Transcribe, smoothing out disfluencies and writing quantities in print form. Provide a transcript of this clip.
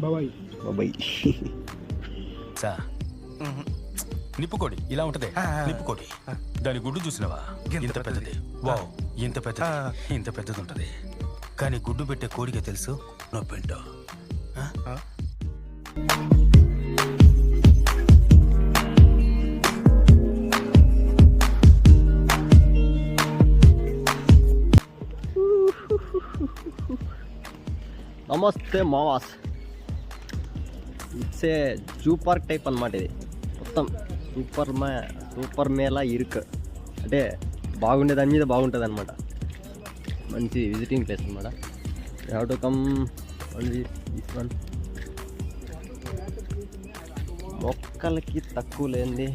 బాబాయ్ బాబాయ్ సా నిప్పుకోడి ఇలా ఉంటది. నిప్పుకోడి దాని గుడ్డు చూసినవా? ఇంత పెద్దది. వావ్, ఇంత పెద్దది. ఇంత పెద్దది ఉంటది. కానీ గుడ్డు పెట్టే కోడికే తెలుసు నొప్పింటో. నమస్తే మావాస్. It's a zoo park type అనమాట. ఇది మొత్తం సూపర్ మేళా ఇరుక్ అంటే బాగుండే దాని మీద బాగుంటుంది అనమాట. మంచి విజిటింగ్ ప్లేస్ అనమాట. Have to come this one. మొక్కలకి తక్కువ లేనిది